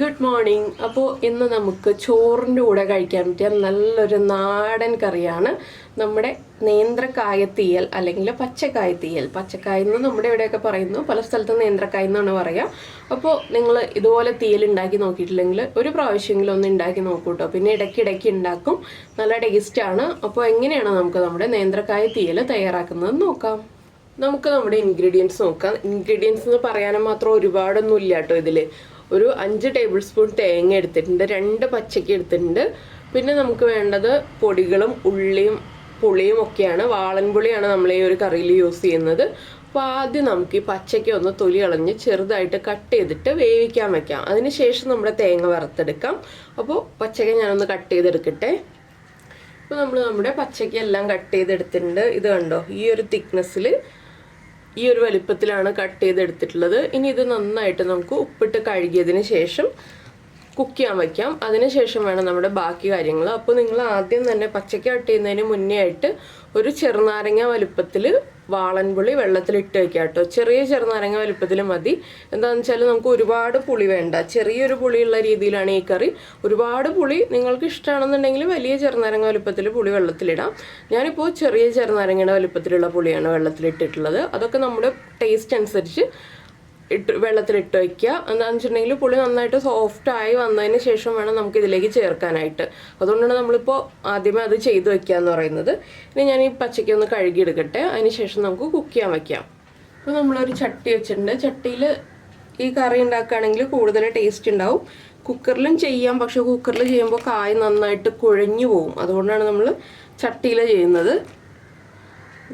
Good morning. അപ്പോൾ ഇന്ന് നമുക്ക് ചോറിൻ്റെ കൂടെ കഴിക്കാൻ പറ്റിയ നല്ലൊരു നാടൻ കറിയാണ് നമ്മുടെ നേന്ത്രക്കായ തീയൽ അല്ലെങ്കിൽ പച്ചക്കായ തീയൽ. പച്ചക്കായ എന്ന് നമ്മുടെ ഇവിടെയൊക്കെ പറയുന്നു, പല സ്ഥലത്തും നേന്ത്രക്കായ എന്നാണ് പറയുക. അപ്പോൾ നിങ്ങൾ ഇതുപോലെ തീയൽ ഉണ്ടാക്കി നോക്കിയിട്ടില്ലെങ്കിൽ ഒരു പ്രാവശ്യമെങ്കിലും ഒന്ന് ഉണ്ടാക്കി നോക്കൂ കേട്ടോ. പിന്നെ ഇടയ്ക്കിടയ്ക്ക് ഉണ്ടാക്കും, നല്ല ടേസ്റ്റാണ്. അപ്പോൾ എങ്ങനെയാണ് നമുക്ക് നമ്മുടെ നേന്ത്രക്കായ തീയൽ തയ്യാറാക്കുന്നത് നോക്കാം. നമുക്ക് നമ്മുടെ ഇൻഗ്രീഡിയൻസ് നോക്കാം. ഇൻഗ്രീഡിയൻസ് എന്ന് പറയാനും മാത്രം ഒരുപാടൊന്നും ഇല്ല കേട്ടോ. ഇതിൽ ഒരു 5 ടേബിൾ സ്പൂൺ തേങ്ങ എടുത്തിട്ടുണ്ട്, 2 പച്ചക്ക എടുത്തിട്ടുണ്ട്. പിന്നെ നമുക്ക് വേണ്ടത് പൊടികളും ഉള്ളിയും പുളിയും ഒക്കെയാണ്. വാളൻപുളിയാണ് നമ്മൾ ഈ ഒരു കറിയിൽ യൂസ് ചെയ്യുന്നത്. അപ്പോൾ ആദ്യം നമുക്ക് ഈ പച്ചക്ക ഒന്ന് തൊലി കളഞ്ഞ് ചെറുതായിട്ട് കട്ട് ചെയ്തിട്ട് വേവിക്കാൻ വെക്കാം. അതിനുശേഷം നമ്മുടെ തേങ്ങ വറുത്തെടുക്കാം. അപ്പോൾ പച്ചക്ക ഞാനൊന്ന് കട്ട് ചെയ്തെടുക്കട്ടെ. ഇപ്പോൾ നമ്മുടെ പച്ചക്ക എല്ലാം കട്ട് ചെയ്തെടുത്തിട്ടുണ്ട്. ഇത് കണ്ടോ, ഈ ഒരു തിക്നെസ്സിൽ ഈ ഒരു വലിപ്പത്തിലാണ് കട്ട് ചെയ്തെടുത്തിട്ടുള്ളത്. ഇനി ഇത് നന്നായിട്ട് നമുക്ക് ഉപ്പിട്ട് കഴുകിയതിന് ശേഷം കുക്ക് ചെയ്യാൻ വയ്ക്കാം. അതിനുശേഷം വേണം നമ്മുടെ ബാക്കി കാര്യങ്ങൾ. അപ്പോൾ നിങ്ങൾ ആദ്യം തന്നെ പച്ചക്ക കട്ട് ചെയ്യുന്നതിന് മുന്നേ ആയിട്ട് ഒരു ചെറുനാരങ്ങ വലുപ്പത്തിൽ വാളൻപുളി വെള്ളത്തിലിട്ട് വയ്ക്കുക കേട്ടോ. ചെറിയ ചെറുനാരങ്ങ വലുപ്പത്തിൽ മതി. എന്താണെന്ന് വെച്ചാൽ നമുക്ക് ഒരുപാട് പുളി വേണ്ട, ചെറിയൊരു പുളിയുള്ള രീതിയിലാണ് ഈ കറി. ഒരുപാട് പുളി നിങ്ങൾക്ക് ഇഷ്ടമാണെന്നുണ്ടെങ്കിൽ വലിയ ചെറുനാരങ്ങ വലുപ്പത്തിൽ പുളി വെള്ളത്തിലിടാം. ഞാനിപ്പോൾ ചെറിയ ചെറുനാരങ്ങയുടെ വലുപ്പത്തിലുള്ള പുളിയാണ് വെള്ളത്തിലിട്ടിട്ടുള്ളത്. അതൊക്കെ നമ്മുടെ ടേസ്റ്റ് അനുസരിച്ച് വെള്ളത്തിലിട്ട് വയ്ക്കുക. എന്താണെന്ന് വെച്ചിട്ടുണ്ടെങ്കിൽ പുളി നന്നായിട്ട് സോഫ്റ്റായി വന്നതിന് ശേഷം വേണം നമുക്ക് ഇതിലേക്ക് ചേർക്കാനായിട്ട്. അതുകൊണ്ടാണ് നമ്മളിപ്പോൾ ആദ്യമേ അത് ചെയ്ത് വയ്ക്കുക എന്ന് പറയുന്നത്. ഇനി ഞാൻ ഈ പച്ചക്ക ഒന്ന് കഴുകിയെടുക്കട്ടെ. അതിന് ശേഷം നമുക്ക് കുക്ക് ചെയ്യാൻ വയ്ക്കാം. ഇപ്പോൾ നമ്മളൊരു ചട്ടി വെച്ചിട്ടുണ്ട്. ചട്ടിയിൽ ഈ കറി ഉണ്ടാക്കുകയാണെങ്കിൽ കൂടുതൽ ടേസ്റ്റ് ഉണ്ടാവും. കുക്കറിലും ചെയ്യാം, പക്ഷെ കുക്കറിൽ ചെയ്യുമ്പോൾ കായ നന്നായിട്ട് കുഴഞ്ഞു പോവും. അതുകൊണ്ടാണ് നമ്മൾ ചട്ടിയിൽ ചെയ്യുന്നത്.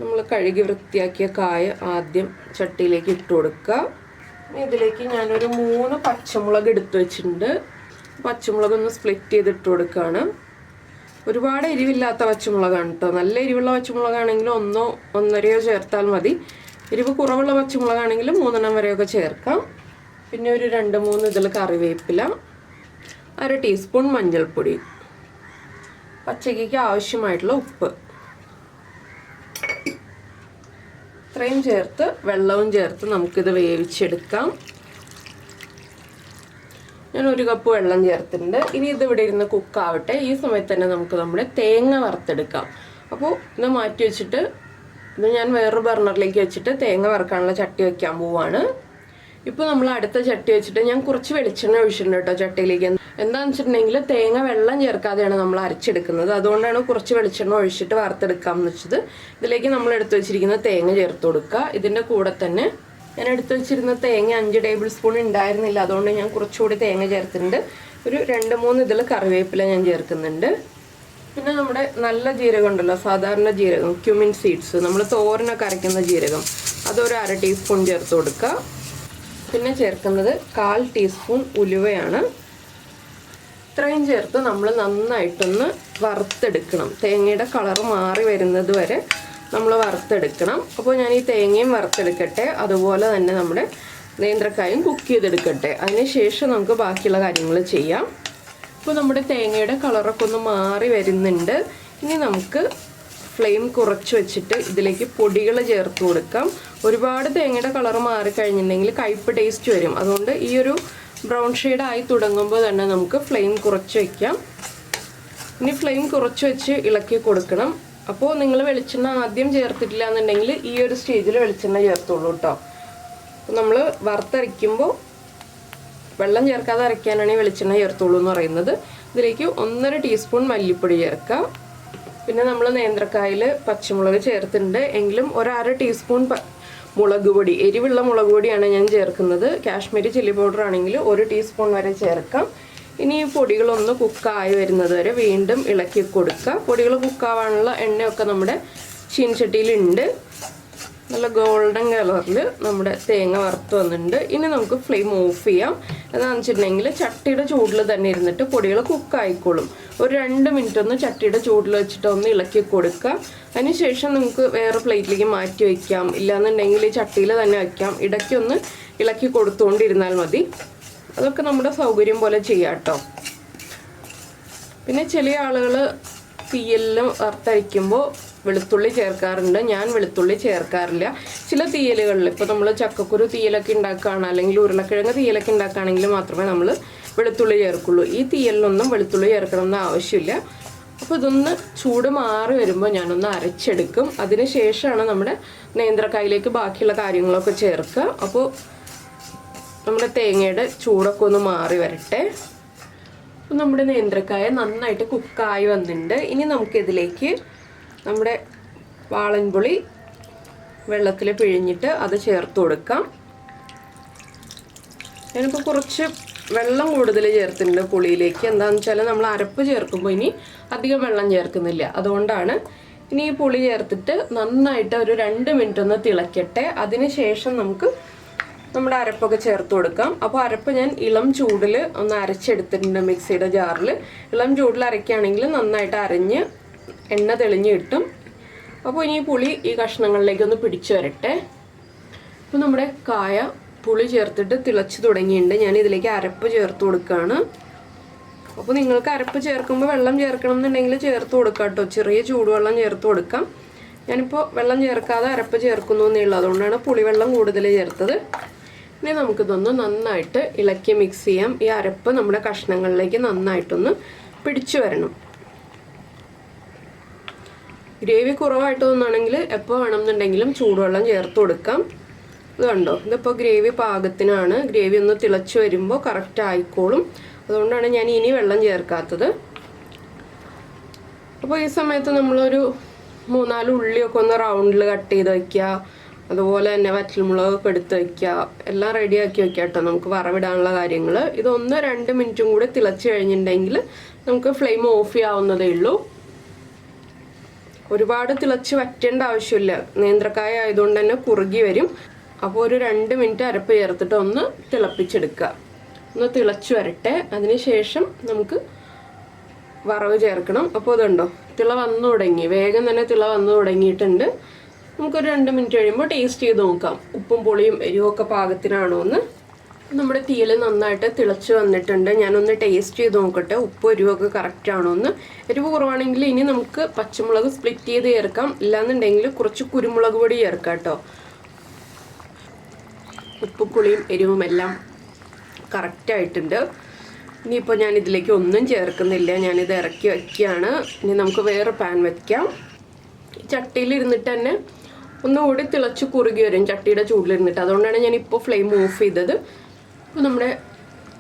നമ്മൾ കഴുകി വൃത്തിയാക്കിയ കായ ആദ്യം ചട്ടിയിലേക്ക് ഇട്ട് കൊടുക്കുക. ഇതിലേക്ക് ഞാനൊരു 3 പച്ചമുളക് എടുത്തു വെച്ചിട്ടുണ്ട്. പച്ചമുളക് ഒന്ന് സ്പ്ലിറ്റ് ചെയ്തിട്ട് കൊടുക്കുകയാണ്. ഒരുപാട് എരിവില്ലാത്ത പച്ചമുളകാണ് കേട്ടോ. നല്ല എരിവുള്ള പച്ചമുളകാണെങ്കിൽ 1 1.5 ചേർത്താൽ മതി. എരിവ് കുറവുള്ള പച്ചമുളകാണെങ്കിൽ 3 വരെയൊക്കെ ചേർക്കാം. പിന്നെ ഒരു 2-3 ഇതിൽ കറിവേപ്പില, 1/2 ടീസ്പൂൺ മഞ്ഞൾപ്പൊടി, പച്ചക്കയ്ക്ക് ആവശ്യമായിട്ടുള്ള ഉപ്പ്, ഇത്രയും ചേർത്ത് വെള്ളവും ചേർത്ത് നമുക്കിത് വേവിച്ചെടുക്കാം. ഞാൻ 1 കപ്പ് വെള്ളം ചേർത്തിട്ടുണ്ട്. ഇനി ഇത് ഇവിടെ ഇരുന്ന് കുക്കാവട്ടെ. ഈ സമയത്ത് തന്നെ നമുക്ക് നമ്മുടെ തേങ്ങ വറുത്തെടുക്കാം. അപ്പോൾ ഇത് മാറ്റി വെച്ചിട്ട് ഇത് ഞാൻ വേറൊരു ബർണറിലേക്ക് വെച്ചിട്ട് തേങ്ങ വറുക്കാനുള്ള ചട്ടി വയ്ക്കാൻ പോവാണ്. ഇപ്പോൾ നമ്മൾ അടുത്ത ചട്ടി വെച്ചിട്ട് ഞാൻ കുറച്ച് വെളിച്ചെണ്ണ ഒഴിച്ചിട്ടുണ്ട് കേട്ടോ ചട്ടിയിലേക്ക്. എന്താണെന്ന് വെച്ചിട്ടുണ്ടെങ്കിൽ തേങ്ങ വെള്ളം ചേർക്കാതെയാണ് നമ്മൾ അരച്ചെടുക്കുന്നത്. അതുകൊണ്ടാണ് കുറച്ച് വെളിച്ചെണ്ണ ഒഴിച്ചിട്ട് വറുത്തെടുക്കാമെന്ന് വെച്ചത്. ഇതിലേക്ക് നമ്മൾ എടുത്തു വെച്ചിരിക്കുന്ന തേങ്ങ ചേർത്ത് കൊടുക്കുക. ഇതിൻ്റെ കൂടെ തന്നെ ഞാൻ എടുത്തു വെച്ചിരുന്ന തേങ്ങ 5 ടേബിൾ സ്പൂൺ ഉണ്ടായിരുന്നില്ല, അതുകൊണ്ട് ഞാൻ കുറച്ചുകൂടി തേങ്ങ ചേർത്തിട്ടുണ്ട്. ഒരു 2-3 ഇതിൽ കറിവേപ്പില ഞാൻ ചേർക്കുന്നുണ്ട്. പിന്നെ നമ്മുടെ നല്ല ജീരകം ഉണ്ടല്ലോ, സാധാരണ ജീരകം, ക്യുമിൻ സീഡ്സ്, നമ്മൾ തോരനൊക്കെ അരയ്ക്കുന്ന ജീരകം, അതൊരു 1/2 ടീസ്പൂൺ ചേർത്ത് കൊടുക്കുക. പിന്നെ ചേർക്കുന്നത് 1/4 ടീസ്പൂൺ ഉലുവയാണ്. ഇത്രയും ചേർത്ത് നമ്മൾ നന്നായിട്ടൊന്ന് വറുത്തെടുക്കണം. തേങ്ങയുടെ കളർ മാറി വരുന്നത് വരെ നമ്മൾ വറുത്തെടുക്കണം. അപ്പോൾ ഞാൻ ഈ തേങ്ങയും വറുത്തെടുക്കട്ടെ, അതുപോലെ തന്നെ നമ്മുടെ നേന്ത്രക്കായും കുക്ക് ചെയ്തെടുക്കട്ടെ. അതിനുശേഷം നമുക്ക് ബാക്കിയുള്ള കാര്യങ്ങൾ ചെയ്യാം. ഇപ്പോൾ നമ്മുടെ തേങ്ങയുടെ കളറൊക്കെ ഒന്ന് മാറി വരുന്നുണ്ട്. ഇനി നമുക്ക് ഫ്ലെയിം കുറച്ച് വെച്ചിട്ട് ഇതിലേക്ക് പൊടികൾ ചേർത്ത് കൊടുക്കാം. ഒരുപാട് തേങ്ങയുടെ കളർ മാറിക്കഴിഞ്ഞിട്ടുണ്ടെങ്കിൽ കയ്പ്പ് ടേസ്റ്റ് വരും. അതുകൊണ്ട് ഈ ഒരു ബ്രൗൺ ഷെയ്ഡ് ആയി തുടങ്ങുമ്പോൾ തന്നെ നമുക്ക് ഫ്ലെയിം കുറച്ച് വയ്ക്കാം. ഇനി ഫ്ലെയിം കുറച്ച് വെച്ച് ഇളക്കി കൊടുക്കണം. അപ്പോൾ നിങ്ങൾ വെളിച്ചെണ്ണ ആദ്യം ചേർത്തിട്ടില്ല എന്നുണ്ടെങ്കിൽ ഈ ഒരു സ്റ്റേജിൽ വെളിച്ചെണ്ണ ചേർത്തുള്ളൂ കേട്ടോ. നമ്മൾ വറുത്തരയ്ക്കുമ്പോൾ വെള്ളം ചേർക്കാതെ അരയ്ക്കാനാണ് ഈ വെളിച്ചെണ്ണ ചേർത്തുള്ളൂ എന്ന് പറയുന്നത്. ഇതിലേക്ക് 1.5 ടീസ്പൂൺ മല്ലിപ്പൊടി ചേർക്കാം. പിന്നെ നമ്മൾ നേന്ത്രക്കായിൽ പച്ചമുളക് ചേർത്തിട്ടുണ്ട്, എങ്കിലും 1/2 ടീസ്പൂൺ മുളക് പൊടി, എരിവുള്ള മുളക് പൊടിയാണ് ഞാൻ ചേർക്കുന്നത്. കാശ്മീരി ചില്ലി പൗഡർ ആണെങ്കിൽ 1 ടീസ്പൂൺ വരെ ചേർക്കാം. ഇനി ഈ പൊടികളൊന്ന് കുക്കായി വരുന്നത് വരെ വീണ്ടും ഇളക്കി കൊടുക്കുക. പൊടികൾ കുക്കാവാനുള്ള എണ്ണയൊക്കെ നമ്മുടെ ചീനച്ചട്ടിയിലുണ്ട്. നല്ല ഗോൾഡൻ കളറിൽ നമ്മുടെ തേങ്ങ വറുത്ത് വന്നിട്ടുണ്ട്. ഇനി നമുക്ക് ഫ്ലെയിം ഓഫ് ചെയ്യാം. എന്താണെന്ന് വെച്ചിട്ടുണ്ടെങ്കിൽ ചട്ടിയുടെ ചൂടിൽ തന്നെ ഇരുന്നിട്ട് പൊടികൾ കുക്കായിക്കോളും. ഒരു 2 മിനിറ്റ് ഒന്ന് ചട്ടിയുടെ ചൂടിൽ വെച്ചിട്ട് ഒന്ന് ഇളക്കി കൊടുക്കുക. അതിനുശേഷം നമുക്ക് വേറെ പ്ലേറ്റിലേക്ക് മാറ്റി വയ്ക്കാം, ഇല്ലാന്നുണ്ടെങ്കിൽ ഈ ചട്ടിയിൽ തന്നെ വയ്ക്കാം. ഇടയ്ക്കൊന്ന് ഇളക്കി കൊടുത്തുകൊണ്ടിരുന്നാൽ മതി. അതൊക്കെ നമ്മുടെ സൗകര്യം പോലെ ചെയ്യാം കേട്ടോ. പിന്നെ ചില ആളുകൾ തീയെല്ലാം വറുത്തരയ്ക്കുമ്പോൾ വെളുത്തുള്ളി ചേർക്കാറുണ്ട്. ഞാൻ വെളുത്തുള്ളി ചേർക്കാറില്ല. ചില തീയലുകളിൽ ഇപ്പോൾ നമ്മൾ ചക്കക്കുരു തീയലൊക്കെ ഉണ്ടാക്കുകയാണ്, അല്ലെങ്കിൽ ഉരുളക്കിഴങ്ങ് തീയലൊക്കെ ഉണ്ടാക്കുകയാണെങ്കിൽ മാത്രമേ നമ്മൾ വെളുത്തുള്ളി ചേർക്കുള്ളൂ. ഈ തീയലിനൊന്നും വെളുത്തുള്ളി ചേർക്കണമെന്ന് ആവശ്യമില്ല. അപ്പോൾ ഇതൊന്ന് ചൂട് മാറി വരുമ്പോൾ ഞാനൊന്ന് അരച്ചെടുക്കും. അതിന് ശേഷമാണ് നമ്മുടെ നേന്ത്രക്കായയിലേക്ക് ബാക്കിയുള്ള കാര്യങ്ങളൊക്കെ ചേർക്കുക. അപ്പോൾ നമ്മുടെ തേങ്ങയുടെ ചൂടൊക്കെ ഒന്ന് മാറി വരട്ടെ. അപ്പോൾ നമ്മുടെ നേന്ത്രക്കായ നന്നായിട്ട് കുക്കായി വന്നിട്ടുണ്ട്. ഇനി നമുക്കിതിലേക്ക് നമ്മുടെ വാളൻപുളി വെള്ളത്തിൽ പിഴിഞ്ഞിട്ട് അത് ചേർത്ത് കൊടുക്കാം. ഞാനിപ്പോൾ കുറച്ച് വെള്ളം കൂടുതൽ ചേർത്തിട്ടുണ്ട് പുളിയിലേക്ക്. എന്താണെന്ന് വെച്ചാൽ നമ്മൾ അരപ്പ് ചേർക്കുമ്പോൾ ഇനി അധികം വെള്ളം ചേർക്കുന്നില്ല, അതുകൊണ്ടാണ്. ഇനി ഈ പുളി ചേർത്തിട്ട് നന്നായിട്ട് ഒരു 2 മിനിറ്റ് ഒന്ന് തിളയ്ക്കട്ടെ. അതിന് ശേഷം നമുക്ക് നമ്മുടെ അരപ്പൊക്കെ ചേർത്ത് കൊടുക്കാം. അപ്പോൾ അരപ്പ് ഞാൻ ഇളം ചൂടിൽ ഒന്ന് അരച്ചെടുത്തിട്ടുണ്ട് മിക്സിയുടെ ജാറിൽ. ഇളം ചൂടിൽ അരയ്ക്കുകയാണെങ്കിൽ നന്നായിട്ട് അരഞ്ഞ് എണ്ണ തെളിഞ്ഞ് കിട്ടും. അപ്പോൾ ഇനി പുളി ഈ കഷ്ണങ്ങളിലേക്ക് ഒന്ന് പിടിച്ചു വരട്ടെ. അപ്പോൾ നമ്മുടെ കായ പുളി ചേർത്തിട്ട് തിളച്ച് തുടങ്ങിയിട്ടുണ്ട്. ഞാൻ ഇതിലേക്ക് അരപ്പ് ചേർത്ത് കൊടുക്കുകയാണ്. അപ്പോൾ നിങ്ങൾക്ക് അരപ്പ് ചേർക്കുമ്പോൾ വെള്ളം ചേർക്കണം എന്നുണ്ടെങ്കിൽ ചേർത്ത് കൊടുക്കാം കേട്ടോ. ചെറിയ ചൂടുവെള്ളം ചേർത്ത് കൊടുക്കാം. ഞാനിപ്പോൾ വെള്ളം ചേർക്കാതെ അരപ്പ് ചേർക്കുന്നു എന്നേ ഉള്ളൂ, അതുകൊണ്ടാണ് പുളിവെള്ളം കൂടുതൽ ചേർത്തത്. ഇനി നമുക്കിതൊന്ന് നന്നായിട്ട് ഇളക്കി മിക്സ് ചെയ്യാം. ഈ അരപ്പ് നമ്മുടെ കഷ്ണങ്ങളിലേക്ക് നന്നായിട്ടൊന്ന് പിടിച്ചു വരണം. ഗ്രേവി കുറവായിട്ട് തോന്നുകയാണെങ്കിൽ എപ്പോൾ വേണമെന്നുണ്ടെങ്കിലും ചൂടുവെള്ളം ചേർത്ത് കൊടുക്കാം. ഇത് കണ്ടോ, ഇതിപ്പോൾ ഗ്രേവി പാകത്തിനാണ്. ഗ്രേവി ഒന്ന് തിളച്ച് വരുമ്പോൾ കറക്റ്റ് ആയിക്കോളും, അതുകൊണ്ടാണ് ഞാൻ ഇനി വെള്ളം ചേർക്കാത്തത്. അപ്പോൾ ഈ സമയത്ത് നമ്മളൊരു 3-4 ഉള്ളിയൊക്കെ ഒന്ന് റൗണ്ടിൽ കട്ട് ചെയ്ത് വയ്ക്കുക. അതുപോലെ തന്നെ വറ്റൽമുളകൊക്കെ എടുത്ത് വയ്ക്കുക. എല്ലാം റെഡിയാക്കി വയ്ക്കുക കേട്ടോ, നമുക്ക് വറവിടാനുള്ള കാര്യങ്ങൾ. ഇതൊന്ന് 2 മിനിറ്റും കൂടി തിളച്ച് കഴിഞ്ഞിട്ടുണ്ടെങ്കിൽ നമുക്ക് ഫ്ലെയിം ഓഫ് ചെയ്യാവുന്നതേ ഉള്ളൂ. ഒരുപാട് തിളച്ച് വറ്റേണ്ട ആവശ്യമില്ല, നേന്ത്രക്കായ ആയതുകൊണ്ട് തന്നെ കുറുകി വരും. അപ്പോൾ ഒരു 2 മിനിറ്റ് അരപ്പ് ചേർത്തിട്ട് ഒന്ന് തിളപ്പിച്ചെടുക്കുക. ഒന്ന് തിളച്ച് വരട്ടെ. അതിന് ശേഷം നമുക്ക് വറവ് ചേർക്കണം. അപ്പോൾ ഇതുണ്ടോ, തിള വന്നു തുടങ്ങി, വേഗം തന്നെ തിള വന്നു തുടങ്ങിയിട്ടുണ്ട്. നമുക്കൊരു 2 മിനിറ്റ് കഴിയുമ്പോൾ ടേസ്റ്റ് ചെയ്ത് നോക്കാം ഉപ്പും പുളിയും എരിവൊക്കെ പാകത്തിനാണോ എന്ന്. നമ്മുടെ തീയൽ നന്നായിട്ട് തിളച്ച് വന്നിട്ടുണ്ട്. ഞാനൊന്ന് ടേസ്റ്റ് ചെയ്ത് നോക്കട്ടെ ഉപ്പും എരിവൊക്കെ കറക്റ്റ് ആണോ എന്ന്. എരിവ് കുറവാണെങ്കിൽ ഇനി നമുക്ക് പച്ചമുളക് സ്പ്ലിറ്റ് ചെയ്ത് ചേർക്കാം, ഇല്ലാന്നുണ്ടെങ്കിൽ കുറച്ച് കുരുമുളക് പൊടി ചേർക്കാം കേട്ടോ. ഉപ്പും പുളിയും എരിവും എല്ലാം കറക്റ്റായിട്ടുണ്ട്. ഇനിയിപ്പോൾ ഞാൻ ഇതിലേക്ക് ഒന്നും ചേർക്കുന്നില്ല, ഞാനിത് ഇറക്കി വയ്ക്കുകയാണ്. ഇനി നമുക്ക് വേറെ പാൻ വയ്ക്കാം. ചട്ടിയിൽ ഇരുന്നിട്ട് തന്നെ ഒന്നുകൂടി തിളച്ച് കുറുകി വരും ചട്ടിയുടെ ചൂടിലിരുന്നിട്ട്, അതുകൊണ്ടാണ് ഞാനിപ്പോൾ ഫ്ലെയിം ഓഫ് ചെയ്തത്. അപ്പോൾ നമ്മുടെ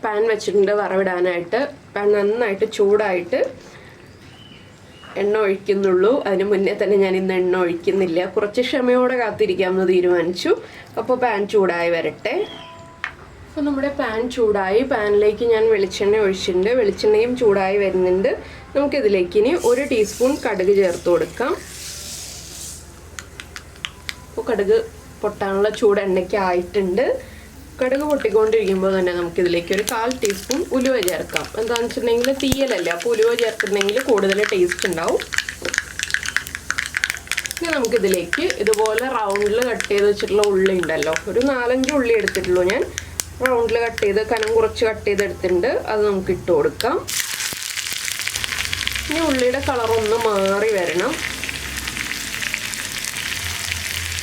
പാൻ വെച്ചിട്ടുണ്ട് വറവിടാനായിട്ട്. പാൻ നന്നായിട്ട് ചൂടായിട്ട് എണ്ണ ഒഴിക്കുന്നുള്ളൂ. അതിന് മുന്നേ തന്നെ ഞാൻ ഇന്ന് എണ്ണ ഒഴിക്കുന്നില്ല, കുറച്ച് ക്ഷമയോടെ കാത്തിരിക്കാമെന്ന് തീരുമാനിച്ചു. അപ്പോൾ പാൻ ചൂടായി വരട്ടെ. അപ്പോൾ നമ്മുടെ പാൻ ചൂടായി, പാനിലേക്ക് ഞാൻ വെളിച്ചെണ്ണ ഒഴിച്ചിട്ടുണ്ട്. വെളിച്ചെണ്ണയും ചൂടായി വരുന്നുണ്ട്. നമുക്കിതിലേക്ക് ഇനി 1 ടീസ്പൂൺ കടുക് ചേർത്ത് കൊടുക്കാം. അപ്പോൾ കടുക് പൊട്ടാനുള്ള ചൂട് എണ്ണയ്ക്ക് ആയിട്ടുണ്ട്. കടുക് പൊട്ടിക്കൊണ്ടിരിക്കുമ്പോൾ തന്നെ നമുക്കിതിലേക്ക് ഒരു 1/4 ടീസ്പൂൺ ഉലുവ ചേർക്കാം. എന്താണെന്ന് വെച്ചിട്ടുണ്ടെങ്കിൽ തീയലല്ലേ, അപ്പോൾ ഉലുവ ചേർത്തിട്ടുണ്ടെങ്കിൽ കൂടുതൽ ടേസ്റ്റ് ഉണ്ടാവും. ഇനി നമുക്കിതിലേക്ക് ഇതുപോലെ റൗണ്ടിൽ കട്ട് ചെയ്ത് വെച്ചിട്ടുള്ള ഉള്ളി ഉണ്ടല്ലോ, ഒരു 4-5 ഉള്ളി എടുത്തിട്ടുള്ളൂ ഞാൻ. റൗണ്ടിൽ കട്ട് ചെയ്ത് കനം കുറച്ച് കട്ട് ചെയ്തെടുത്തിട്ടുണ്ട്, അത് നമുക്ക് ഇട്ട് കൊടുക്കാം. ഇനി ഉള്ളിയുടെ കളറൊന്ന് മാറി വരണം.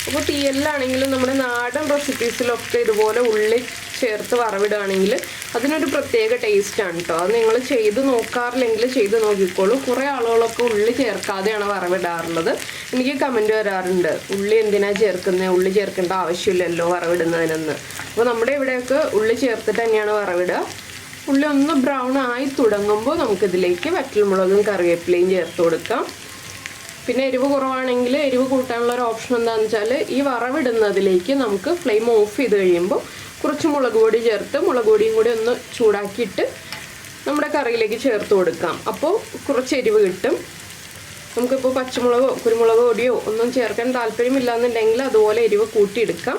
അപ്പോൾ തീയലിലാണെങ്കിലും നമ്മുടെ നാടൻ റെസിപ്പീസിലൊക്കെ ഇതുപോലെ ഉള്ളി ചേർത്ത് വറവിടുകയാണെങ്കിൽ അതിനൊരു പ്രത്യേക ടേസ്റ്റാണ് കേട്ടോ. അത് നിങ്ങൾ ചെയ്ത് നോക്കാറില്ലെങ്കിൽ ചെയ്ത് നോക്കിക്കോളൂ. കുറേ ആളുകളൊക്കെ ഉള്ളി ചേർക്കാതെയാണ് വറവിടാറുള്ളത്. എനിക്ക് കമൻറ്റ് വരാറുണ്ട്, ഉള്ളി എന്തിനാണ് ചേർക്കുന്നത്, ഉള്ളി ചേർക്കേണ്ട ആവശ്യമില്ലല്ലോ വറവിടുന്നതിനെന്ന്. അപ്പോൾ നമ്മുടെ ഇവിടെയൊക്കെ ഉള്ളി ചേർത്തിട്ട് തന്നെയാണ് വറവിടുക. ഉള്ളി ഒന്ന് ബ്രൗൺ ആയി തുടങ്ങുമ്പോൾ നമുക്കിതിലേക്ക് വറ്റൽമുളകും കറിവേപ്പിലയും ചേർത്ത് കൊടുക്കാം. പിന്നെ എരിവ് കുറവാണെങ്കിൽ എരിവ് കൂട്ടാനുള്ള ഒരു ഓപ്ഷൻ എന്താണെന്ന് വെച്ചാൽ ഈ വറവിടുന്നതിലേക്ക് നമുക്ക് ഫ്ലെയിം ഓഫ് ചെയ്ത് കഴിയുമ്പോൾ കുറച്ച് മുളക് പൊടി ചേർത്ത് മുളക് പൊടിയും കൂടി ഒന്ന് ചൂടാക്കിയിട്ട് നമ്മുടെ കറിയിലേക്ക് ചേർത്ത് കൊടുക്കാം. അപ്പോൾ കുറച്ച് എരിവ് കിട്ടും. നമുക്കിപ്പോൾ പച്ചമുളകോ കുരുമുളക് പൊടിയോ ഒന്നും ചേർക്കാൻ താല്പര്യമില്ലാന്നുണ്ടെങ്കിൽ അതുപോലെ എരിവ് കൂട്ടിയെടുക്കാം.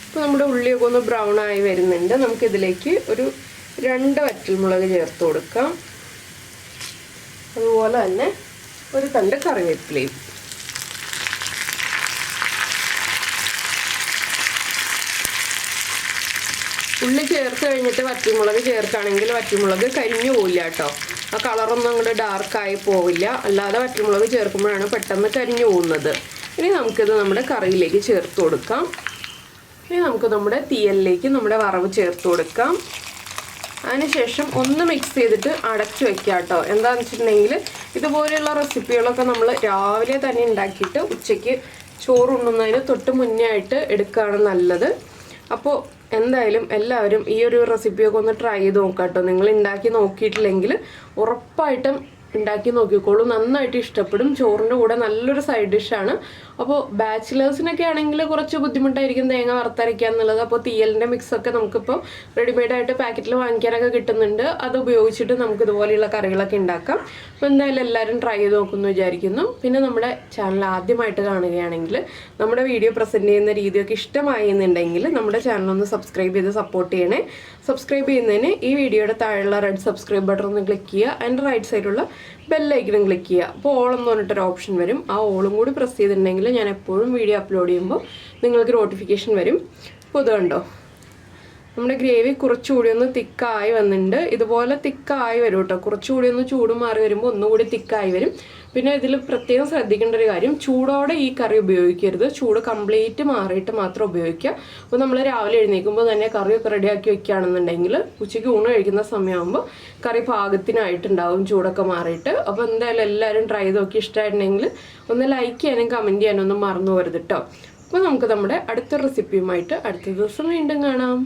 അപ്പോൾ നമ്മുടെ ഉള്ളിയൊക്കെ ഒന്ന് ബ്രൗൺ ആയി വരുന്നുണ്ട്. നമുക്കിതിലേക്ക് ഒരു 2 വറ്റൽമുളക് ചേർത്ത് കൊടുക്കാം. അതുപോലെ തന്നെ ഒരു തണ്ട് കറിവേപ്പിലയും. ഉള്ളി ചേർത്ത് കഴിഞ്ഞിട്ട് വറ്റൽമുളക് ചേർക്കുകയാണെങ്കിൽ വറ്റൽമുളക് കരിഞ്ഞു പോവില്ല കേട്ടോ. ആ കളറൊന്നും അങ്ങോട്ട് ഡാർക്കായി പോവില്ല. അല്ലാതെ വറ്റൽമുളക് ചേർക്കുമ്പോഴാണ് പെട്ടെന്ന് കരിഞ്ഞു പോകുന്നത്. ഇനി നമുക്കിത് നമ്മുടെ കറിയിലേക്ക് ചേർത്ത് കൊടുക്കാം. ഇനി നമുക്ക് നമ്മുടെ തീയലിലേക്ക് നമ്മുടെ വറവ് ചേർത്ത് കൊടുക്കാം. അതിനുശേഷം ഒന്ന് മിക്സ് ചെയ്തിട്ട് അടച്ചു വെക്കുക കേട്ടോ. എന്താണെന്ന് വെച്ചിട്ടുണ്ടെങ്കിൽ ഇതുപോലെയുള്ള റെസിപ്പികളൊക്കെ നമ്മൾ രാവിലെ തന്നെ ഉണ്ടാക്കിയിട്ട് ഉച്ചയ്ക്ക് ചോറുണ്ണുന്നതിന് തൊട്ട് മുന്നേ ആയിട്ട് എടുക്കുകയാണ് നല്ലത്. അപ്പോൾ എന്തായാലും എല്ലാവരും ഈ ഒരു റെസിപ്പിയൊക്കെ ഒന്ന് ട്രൈ ചെയ്ത് നോക്കാം കേട്ടോ. നിങ്ങൾ ഉണ്ടാക്കി നോക്കിയിട്ടില്ലെങ്കിൽ ഉറപ്പായിട്ടും ഉണ്ടാക്കി നോക്കിക്കോളൂ, നന്നായിട്ട് ഇഷ്ടപ്പെടും. ചോറിൻ്റെ കൂടെ നല്ലൊരു സൈഡ് ഡിഷാണ്. അപ്പോൾ ബാച്ചിലേഴ്സിനൊക്കെ ആണെങ്കിൽ കുറച്ച് ബുദ്ധിമുട്ടായിരിക്കും തേങ്ങ വറുത്തരയ്ക്കുക എന്നുള്ളത്. അപ്പോൾ തീയലിൻ്റെ മിക്സൊക്കെ നമുക്കിപ്പോൾ റെഡിമെയ്ഡായിട്ട് പാക്കറ്റിൽ വാങ്ങിക്കാനൊക്കെ കിട്ടുന്നുണ്ട്. അത് ഉപയോഗിച്ചിട്ട് നമുക്ക് ഇതുപോലെയുള്ള കറികളൊക്കെ ഉണ്ടാക്കാം. അപ്പോൾ എന്തായാലും എല്ലാവരും ട്രൈ ചെയ്ത് നോക്കുമെന്ന് വിചാരിക്കുന്നു. പിന്നെ നമ്മുടെ ചാനൽ ആദ്യമായിട്ട് കാണുകയാണെങ്കിൽ നമ്മുടെ വീഡിയോ പ്രസൻറ്റ് ചെയ്യുന്ന രീതിയൊക്കെ ഇഷ്ടമായി എന്നുണ്ടെങ്കിൽ നമ്മുടെ ചാനലൊന്ന് സബ്സ്ക്രൈബ് ചെയ്ത് സപ്പോർട്ട് ചെയ്യണേ. സബ്സ്ക്രൈബ് ചെയ്യുന്നതിന് ഈ വീഡിയോയുടെ താഴെയുള്ള റെഡ് സബ്സ്ക്രൈബ് ബട്ടൺ ഒന്ന് ക്ലിക്ക് ചെയ്യുക. അതിൻ്റെ റൈറ്റ് സൈഡിലുള്ള ബെല്ലൈക്കനും ക്ലിക്ക് ചെയ്യുക. അപ്പോൾ ഓൾ എന്ന് പറഞ്ഞിട്ടൊരു ഓപ്ഷൻ വരും. ആ ഓളും കൂടി പ്രസ് ചെയ്തിട്ടുണ്ടെങ്കിൽ ഞാൻ എപ്പോഴും വീഡിയോ അപ്ലോഡ് ചെയ്യുമ്പോൾ നിങ്ങൾക്ക് നോട്ടിഫിക്കേഷൻ വരും. അപ്പോൾ ഇത് കണ്ടോ, നമ്മുടെ ഗ്രേവി കുറച്ചുകൂടി ഒന്ന് തിക്കായി വന്നിട്ടുണ്ട്. ഇതുപോലെ തിക്കായി വരും കേട്ടോ. കുറച്ചുകൂടി ഒന്ന് ചൂട് മാറി വരുമ്പോൾ ഒന്നുകൂടി തിക്കായി വരും. പിന്നെ ഇതിൽ പ്രത്യേകം ശ്രദ്ധിക്കേണ്ട ഒരു കാര്യം, ചൂടോടെ ഈ കറി ഉപയോഗിക്കരുത്. ചൂട് കംപ്ലീറ്റ് മാറിയിട്ട് മാത്രം ഉപയോഗിക്കുക. അപ്പോൾ നമ്മൾ രാവിലെ എഴുന്നേൽക്കുമ്പോൾ തന്നെ കറിയൊക്കെ റെഡിയാക്കി വെക്കുകയാണെന്നുണ്ടെങ്കിൽ ഉച്ചയ്ക്ക് ഊണ് കഴിക്കുന്ന സമയമാകുമ്പോൾ കറി പാകത്തിനായിട്ടുണ്ടാവും, ചൂടൊക്കെ മാറിയിട്ട്. അപ്പോൾ എന്തായാലും എല്ലാവരും ട്രൈ ചെയ്ത് നോക്കി ഇഷ്ടമായിട്ടുണ്ടെങ്കിൽ ഒന്ന് ലൈക്ക് ചെയ്യാനും കമൻറ്റ് ചെയ്യാനും ഒന്നും മറന്നു പോകരുത് കേട്ടോ. അപ്പോൾ നമുക്ക് നമ്മുടെ അടുത്ത റെസിപ്പിയുമായിട്ട് അടുത്ത ദിവസം വീണ്ടും കാണാം.